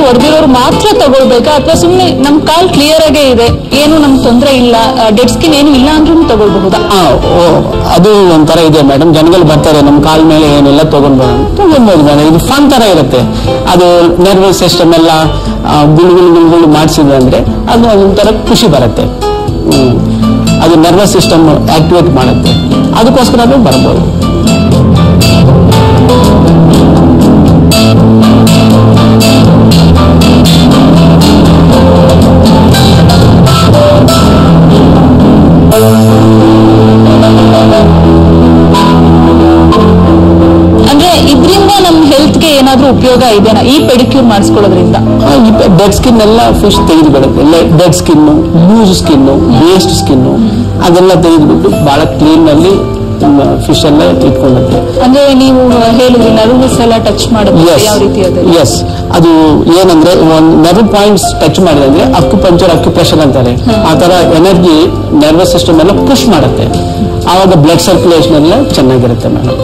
ಹೊಡೆದಿರೋರು ಮಾತ್ರ ತಗೊಳ್ಬೇಕಾ, ಅಥವಾ ಸುಮ್ಮನೆ ನಮ್ ಕಾಲ್ ಕ್ಲಿಯರ್ ಆಗೇ ಇದೆ, ಏನು ನಮ್ ತೊಂದರೆ ಇಲ್ಲ, ಡೆಡ್ ಸ್ಕಿನ್ ಏನು ಇಲ್ಲ ಅಂದ್ರೂ ತಗೊಳ್ಬಹುದಾ? ಅದು ಒಂಥರ ಇದೆ ಮೇಡಮ್. ಜನಗಳು ಬರ್ತಾರೆ ನಮ್ ಕಾಲ್ ಮೇಲೆ ಏನೆಲ್ಲ ತಗೊಳ್ಬೋದು ಮೇಡಮ್. ಇದು ಫನ್ ತರ ಇರುತ್ತೆ. ಅದು ನರ್ವಸ್ ಸಿಸ್ಟಮ್ ಎಲ್ಲ ಗುಳು ಮಾಡಿಸಿದ್ರೆ ಅಂದ್ರೆ ಅದು ಒಂಥರ ಖುಷಿ ಬರುತ್ತೆ. ಅದು ನರ್ವಸ್ ಸಿಸ್ಟಮ್ ಆಕ್ಟಿವೇಟ್ ಮಾಡುತ್ತೆ. ಅದಕ್ಕೋಸ್ಕರ ಅದು ಬರ್ಬೋದು. ಅಂದ್ರೆ ಇದರಿಂದ ನಮ್ ಹೆಲ್ತ್ಗೆ ಏನಾದ್ರೂ ಉಪಯೋಗ ಇದೆನಾ ಈ ಪೆಡಿಕ್ಯೂರ್ ಮಾಡಿಸ್ಕೊಳ್ಳೋದ್ರಿಂದ? ಡೆಡ್ ಸ್ಕಿನ್ ಎಲ್ಲ ಫಿಶ್ ತೆಗೆದುಬಿಡುತ್ತೆ. Dead skin, loose skin, waste skin ಅದೆಲ್ಲ ತೆಗೆದುಬಿಟ್ಟು ಬಹಳ ಕ್ಲೀನ್ ಅಲ್ಲಿ ಫಿಶ್ ಎಲ್ಲ ಇಟ್ಕೊಳ್ಳುತ್ತೆ. ಅಂದ್ರೆ ನೀವು ಹೇಳಿದ್ರಿ ನರ್ವ್ಸ್ ಎಲ್ಲ ಟಚ್ ಮಾಡೋದು ಯಾವ ರೀತಿ? ಎಸ್, ಅದು ಏನಂದ್ರೆ ಒಂದು ನರ್ವ್ ಪಾಯಿಂಟ್ಸ್ ಟಚ್ ಮಾಡಿದ್ರೆ ಅಕ್ಯುಪಂಕ್ಚರ್, ಅಕ್ಯುಪ್ರೆಷರ್ ಅಂತಾರೆ. ಆ ತರ ಎನರ್ಜಿ ನರ್ವಸ್ ಸಿಸ್ಟಮ್ ಎಲ್ಲ ಪುಷ್ ಮಾಡುತ್ತೆ. ಆವಾಗ ಬ್ಲಡ್ ಸರ್ಕ್ಯುಲೇಷನ್ ಎಲ್ಲ ಚೆನ್ನಾಗಿರುತ್ತೆ ಮೇಡಮ್.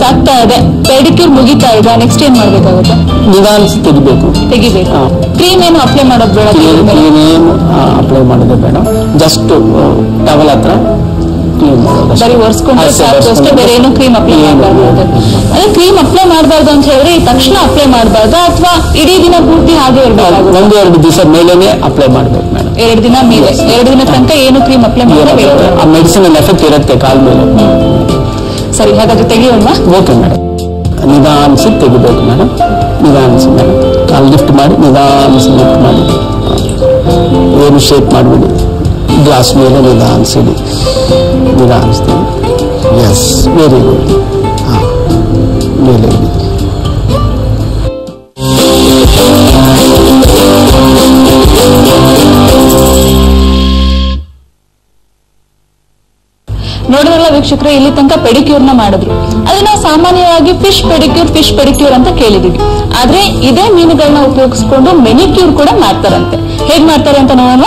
ಆಗ್ತಾ ಇದೆ, ಪೆಡಿಕ್ಯೂರ್ ಮುಗಿತಾ ಇದೆ, ನೆಕ್ಸ್ಟ್ ಏನ್ ಮಾಡ್ಬೇಕಾಗುತ್ತೆ? ನಿಧಾನಿಸಿ ತೆಗಿಬೇಕು. ಕ್ರೀಮ್ ಏನು ಅಪ್ಲೈ ಮಾಡೋದು ಬೇಡ? ಕ್ರೀಮ್ ಏನು ಅಪ್ಲೈ ಮಾಡೋದು ಬೇಡ. ಜಸ್ಟ್ ಟವಲ್ ಹತ್ರ ಕ್ಲೀನ್ ಮಾಡೋದು, ಬರೀ ಒರೆಸ್ಕೊಂಡ್ರೆ ಸಾಕು ಅಷ್ಟೇ, ಬೇರೆ ಏನು ಕ್ರೀಮ್ ಅಪ್ಲೈ ಮಾಡಬಾರ್ದು. ಅದೇ ಕ್ರೀಮ್ ಅಪ್ಲೈ ಮಾಡಬಾರ್ದು ಅಂತ ಹೇಳಿದ್ರೆ ತಕ್ಷಣ ಅಪ್ಲೈ ಮಾಡಬಾರ್ದು ಅಥವಾ ಇಡೀ ದಿನ ಪೂರ್ತಿ ಹಾಗೆ ಇರಬೇಕು? 1-2 ದಿವಸ ಮೇಲೇನೆ ಅಪ್ಲೈ ಮಾಡ್ಬೇಕು ಮೇಡಮ್. 2 ದಿನ ಮೇಲೆ, 2 ದಿನ ತನಕ ಏನು ಕ್ರೀಮ್ ಅಪ್ಲೈ ಮಾಡಬೇಕು. ಆ ಮೆಡಿಸಿನ್ ಎಫೆಕ್ಟ್ ಇರುತ್ತೆ ಕಾಲ್ ಮೇಲೆ. ಸರಿ, ಹಾಗಾದ್ರೆ ತೆಗಿಯೋಣ. Okay madam. ನಿಧಾನಿಸಿ ತೆಗಿಬೇಕು ಮೇಡಮ್. ನಿಧಾನಿಸಿ ಮೇಡಮ್. ಕಾಲು ಲಿಫ್ಟ್ ಮಾಡಿ ನಿಧಾನಿಸಿ ಲಿಫ್ಟ್ ಮಾಡಿ, ಏನು ಶೇಕ್ ಮಾಡಿಬಿಡಿ. ಗ್ಲಾಸ್ ಮೇಲೆ ನಿಧಾನಿಸಿಡಿ, ನಿಧಾನಿಸ್ತೀವಿ. Yes, very good. ಹಾಂ, ಮೇಲೆ ಇಡಿ. ನೋಡಿದ್ರಲ್ಲ ವೀಕ್ಷಕರೇ, ಇಲ್ಲಿ ತನಕ ಪೆಡಿಕ್ಯೂರ್ ನ ಮಾಡಿದ್ರು. ಅದನ್ನ ಸಾಮಾನ್ಯವಾಗಿ ಫಿಶ್ ಪೆಡಿಕ್ಯೂರ್ ಅಂತ ಕೇಳಿದೀವಿ. ಆದ್ರೆ ಇದೇ ಮೀನುಗಳನ್ನ ಉಪಯೋಗಿಸ್ಕೊಂಡು ಮೆನಿಕ್ಯೂರ್ ಕೂಡ ಮಾಡ್ತಾರಂತೆ. ಹೇಗ್ ಮಾಡ್ತಾರೆ ಅಂತ ನೋಡೋಣ.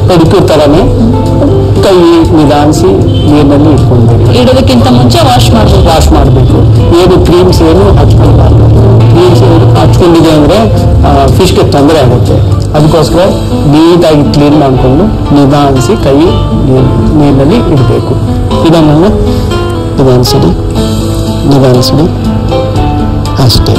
ಪೆಡಿಕ್ಯೂರ್ ತರನೇ ಕೈ ನಿಧಾನಿಸಿ ನೀರಿನಲ್ಲಿ ಇಟ್ಕೊಳ್ಬೇಕು. ಇಡೋದಕ್ಕಿಂತ ಮುಂಚೆ ವಾಶ್ ಮಾಡಬೇಕು. ಏನು ಕ್ರೀಮ್ಸ್ ಏನು ಹಚ್ಕೊಳ್ಬಾರ್ದು. ಕ್ರೀಮ್ಸ್ ಏನು ಹಚ್ಕೊಂಡಿದೆ ಅಂದ್ರೆ ಫಿಶ್ಗೆ ತೊಂದರೆ ಆಗುತ್ತೆ. ಅದಕ್ಕೋಸ್ಕರ ನೀಟಾಗಿ ಕ್ಲೀನ್ ಮಾಡಿಕೊಂಡು ನಿಧಾನಿಸಿ ಕೈ ನೀರಿನಲ್ಲಿ ಇಡಬೇಕು. ಇದನ್ನು ನಿಧಾನಿಸಿಡಿ ಅಷ್ಟೇ.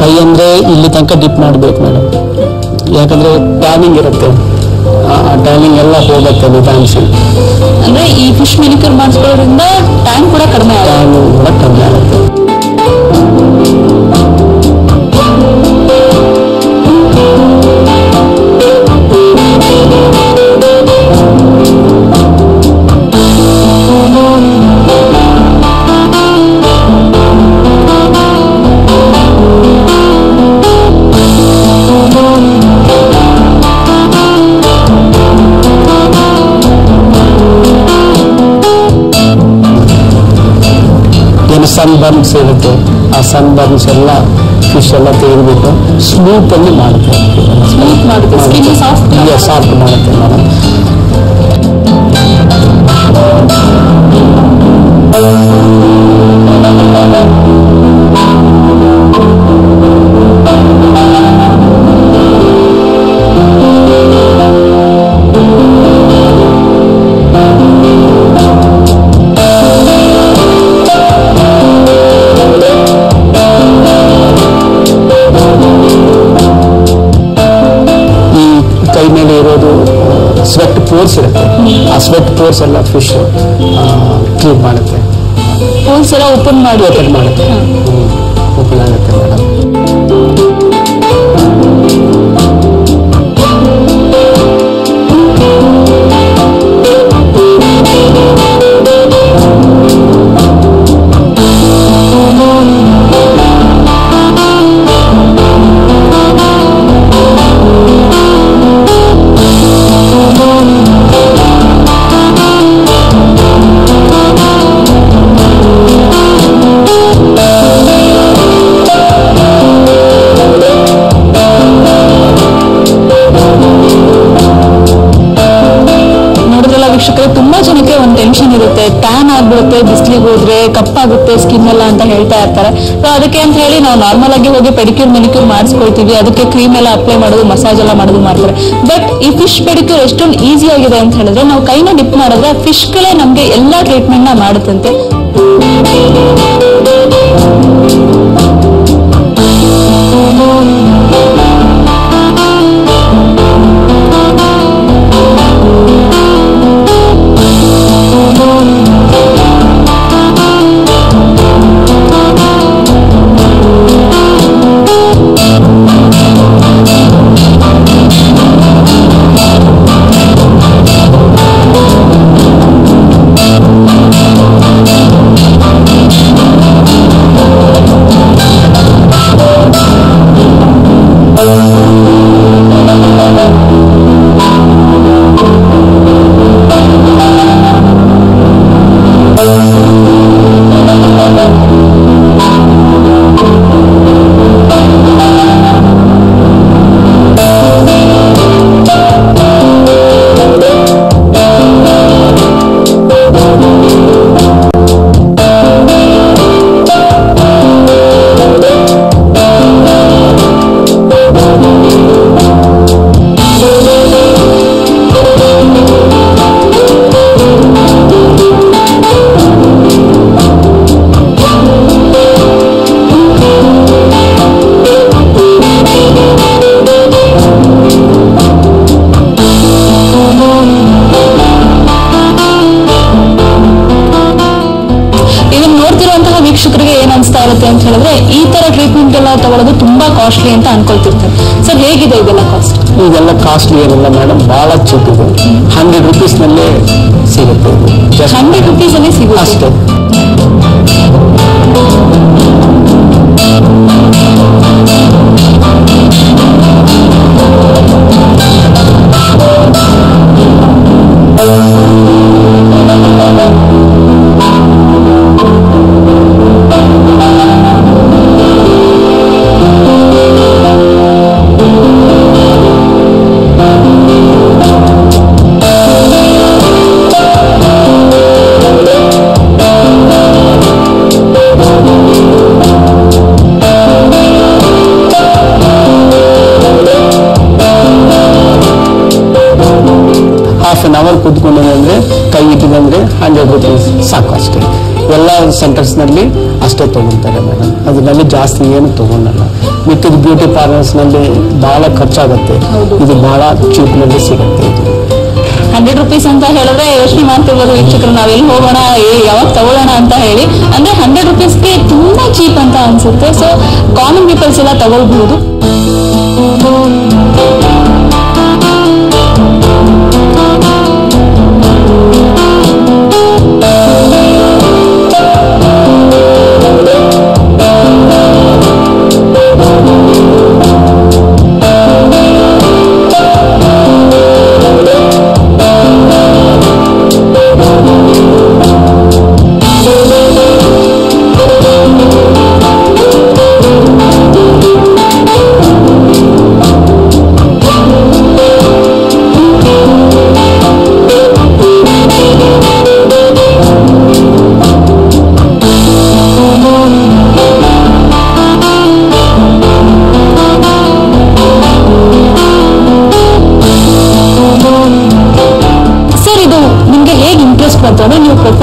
ಕೈ ಅಂದ್ರೆ ಇಲ್ಲಿ ತನಕ ಡಿಪ್ ಮಾಡಬೇಕು ಮೇಡಮ್. ಯಾಕಂದ್ರೆ ಟ್ಯಾನಿಂಗ್ ಇರುತ್ತೆ, ಟ್ಯಾನಿಂಗ್ ಎಲ್ಲ ಹೋಗುತ್ತೆ ನಿಧಾನಿಸಿ. ಅಂದ್ರೆ ಈ ಫಿಶ್ ಮೆನಿಕ್ಯೂರ್ ಮಾಡಿಸ್ಕೊಳ್ಳೋದ್ರಿಂದ ಟ್ಯಾನ್ ಕೂಡ ಕಡಿಮೆ ಆಗುತ್ತೆ. ಬರ್ನ್ಸ್ ಇರುತ್ತೆ, ಆ ಸನ್ ಬರ್ನ್ಸ್ ಎಲ್ಲ ಫಿಶ್ ಎಲ್ಲ ತೆಗೆದುಬಿಟ್ಟು ಸ್ಮೂತ್ ಅಲ್ಲಿ ಮಾಡುತ್ತೆ. ಸ್ಮೂತ್ ಮಾಡುತ್ತೆ, ಸ್ಕಿನ್ ಸಾಫ್ಟ್ ಸಾಫ್ಟ್ ಮಾಡುತ್ತೆ ಮೇಡಮ್. ಕೈ ಮೇಲೆ ಇರೋದು ಸ್ವೆಟ್ ಪೋರ್ಸ್ ಇರುತ್ತೆ, ಆ ಸ್ವೆಟ್ ಪೋರ್ಸ್ ಎಲ್ಲ ಫಿಶ್ ಕ್ಲೀನ್ ಮಾಡುತ್ತೆ, ಪೋರ್ಸ್ ಎಲ್ಲ ಓಪನ್ ಮಾಡುತ್ತೆ ಓಪನ್ ಆಗುತ್ತೆ ಮೇಡಮ್. ವೀಕ್ಷಕರೇ, ತುಂಬಾ ಜನಕ್ಕೆ ಒಂದು ಟೆನ್ಷನ್ ಇರುತ್ತೆ, ಟ್ಯಾನ್ ಆಗ್ಬಿಡುತ್ತೆ ಬಿಸಿಲಿಗೆ ಹೋದ್ರೆ, ಕಪ್ಪಾಗುತ್ತೆ ಸ್ಕಿನ್ ಎಲ್ಲ ಅಂತ ಹೇಳ್ತಾ ಇರ್ತಾರೆ. ಸೊ ಅದಕ್ಕೆ ಅಂತ ಹೇಳಿ ನಾವು ನಾರ್ಮಲ್ ಆಗಿ ಹೋಗಿ ಪೆಡಿಕ್ಯೂರ್ ಮೆನಿಕ್ಯೂರ್ ಮಾಡಿಸ್ಕೊಳ್ತೀವಿ, ಅದಕ್ಕೆ ಕ್ರೀಮ್ ಎಲ್ಲ ಅಪ್ಲೈ ಮಾಡೋದು, ಮಸಾಜ್ ಎಲ್ಲ ಮಾಡೋದು ಮಾಡ್ತಾರೆ. ಬಟ್ ಈ ಫಿಶ್ ಪೆಡಿಕ್ಯೂರ್ ಎಷ್ಟೊಂದು ಈಸಿ ಆಗಿದೆ ಅಂತ ಹೇಳಿದ್ರೆ, ನಾವು ಕೈನ ಡಿಪ್ ಮಾಡಿದ್ರೆ ಫಿಶ್ಗಳೇ ನಮ್ಗೆ ಎಲ್ಲಾ ಟ್ರೀಟ್ಮೆಂಟ್ ನ ಮಾಡುತ್ತಂತೆ. ವೀಕ್ಷಕರಿಗೆ ಏನ್ ಅನ್ಸ್ತಾ ಇರುತ್ತೆ ಅಂತ ಹೇಳಿದ್ರೆ, ಈ ತರ ಟ್ರೀಟ್ಮೆಂಟ್ ಎಲ್ಲ ತಗೊಳ್ಳೋದು ತುಂಬಾ ಕಾಸ್ಟ್ಲಿ ಅಂತ ಅನ್ಕೊಳ್ತಿರ್ತಾರೆ. ಸರ್, ಹೇಗಿದೆ ಇದೆಲ್ಲ ಕಾಸ್ಟ್? ಇದೆಲ್ಲ ಕಾಸ್ಟ್ಲಿ ಏನಿಲ್ಲ ಮೇಡಮ್, ಬಹಳ ಚೀಪ್ ಇದೆ. 100 rupees ನಲ್ಲೇ ಸಿಗುತ್ತೆ. 100 rupees ಅಲ್ಲಿ ಸಿಗುತ್ತೆ ಅಷ್ಟೇ. ಹಾಫ್ ಅನ್ ಅವರ್ ಕೂತ್ಕೊಂಡಿದೆ ಅಂದ್ರೆ, ಕೈ ಇಟ್ಟಿದಂದ್ರೆ 100 rupees ಸಾಕು ಅಷ್ಟೇ. ಎಲ್ಲ ಸೆಂಟರ್ಸ್ ನಲ್ಲಿ ಅಷ್ಟೇ ತಗೊಂತಾರೆ ಮೇಡಮ್, ಅದರಲ್ಲಿ ಜಾಸ್ತಿ ಏನು ತಗೊಂಡಲ್ಲ. ಮಿಕ್ಕಿದ ಬ್ಯೂಟಿ ಪಾರ್ಲರ್ಸ್ ನಲ್ಲಿ ಬಹಳ ಖರ್ಚಾಗುತ್ತೆ, ಇದು ಬಹಳ ಚೀಪ್ ನಲ್ಲಿ ಸಿಗುತ್ತೆ. 100 rupees ಅಂತ ಹೇಳಿದ್ರೆ ಯೋಚನೆ ಮಾಡ್ತಿರ್ಬೋದು ವೀಕ್ಷಕರು, ನಾವೆಲ್ಲಿ ಹೋಗೋಣ, ಯಾವಾಗ ತಗೊಳ್ಳೋಣ ಅಂತ ಹೇಳಿ. ಅಂದ್ರೆ 100 rupeesಗೆ ತುಂಬಾ ಚೀಪ್ ಅಂತ ಅನ್ಸುತ್ತೆ. ಸೊ ಕಾಮನ್ ಪೀಪಲ್ಸ್ ಎಲ್ಲ ತಗೊಳ್ಬಹುದು.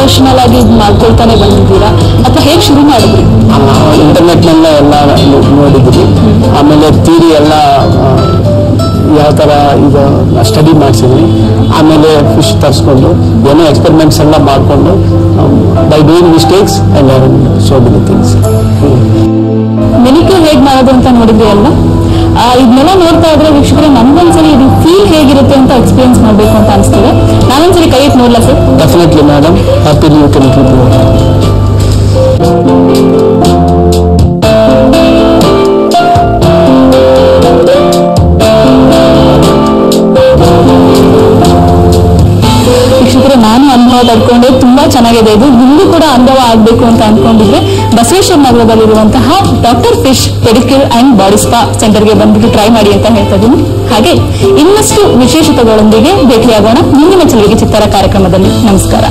ಪ್ರೊಫೆಷನಲ್ ಆಗಿ ಇದ್ ಮಾಡ್ಕೊಳ್ತಾನೆ ಬಂದಿದ್ದೀರಾ ಅಥವಾ ಹೇಗ್ ಶುರು ಮಾಡಿದ್ರಿ? ಇಂಟರ್ನೆಟ್ ನೆಲ್ಲ ಎಲ್ಲ ನೋಡಿದ್ವಿ. ಆಮೇಲೆ ಥಿಯರಿ ಎಲ್ಲ ಯಾವ ತರ ಈಗ ಸ್ಟಡಿ ಮಾಡಿಸಿದ್ವಿ. ಆಮೇಲೆ ಫಿಶ್ ತರಿಸ್ಕೊಂಡು ಏನೋ ಎಕ್ಸ್ಪೆರಿಮೆಂಟ್ಸ್ ಎಲ್ಲ ಮಾಡಿಕೊಂಡು by doing mistakes I learn so many things. Manicure ಹೇಗ್ ಮಾಡೋದು ಅಂತ ನೋಡಿದ್ರಿ ಅಲ್ಲ? ಇದನ್ನೆಲ್ಲ ನೋಡ್ತಾ ಇದ್ರೆ ವೀಕ್ಷಕರೇ ನಮ್ಗೊಂದ್ಸರಿ ಇದು ಫೀಲ್ ಹೇಗಿರುತ್ತೆ ಅಂತ ಎಕ್ಸ್ಪೀರಿಯನ್ಸ್ ಮಾಡ್ಬೇಕು ಅಂತ ಅನಿಸ್ತದೆ. ನಾನೊಂದ್ಸರಿ ಕೈ ಇಟ್ಟು ನೋಡ್ಲಾ sir? Definitely madam, happily you can keep you. ನಾನು ಅನುಭವ ಪಡ್ಕೊಂಡೆ, ತುಂಬಾ ಚೆನ್ನಾಗಿದೆ. ಇದು ನಿಮಗೂ ಕೂಡ ಅನುಭವ ಆಗ್ಬೇಕು ಅಂತ ಅನ್ಕೊಂಡಿದ್ರೆ ಬಸವೇಶ್ವರ ನಗರದಲ್ಲಿರುವಂತಹ doctor fish pedicure and body spa ಸೆಂಟರ್ಗೆ ಬಂದ್ಬಿಟ್ಟು ಟ್ರೈ ಮಾಡಿ ಅಂತ ಹೇಳ್ತಾ ಇದ್ದೀನಿ. ಹಾಗೆ ಇನ್ನಷ್ಟು ವಿಶೇಷತೆಗಳೊಂದಿಗೆ ಭೇಟಿಯಾಗೋಣ ಮುಂದಿನ ಚಲುವಿಗೆ ಚಿತ್ತರ ಕಾರ್ಯಕ್ರಮದಲ್ಲಿ. ನಮಸ್ಕಾರ.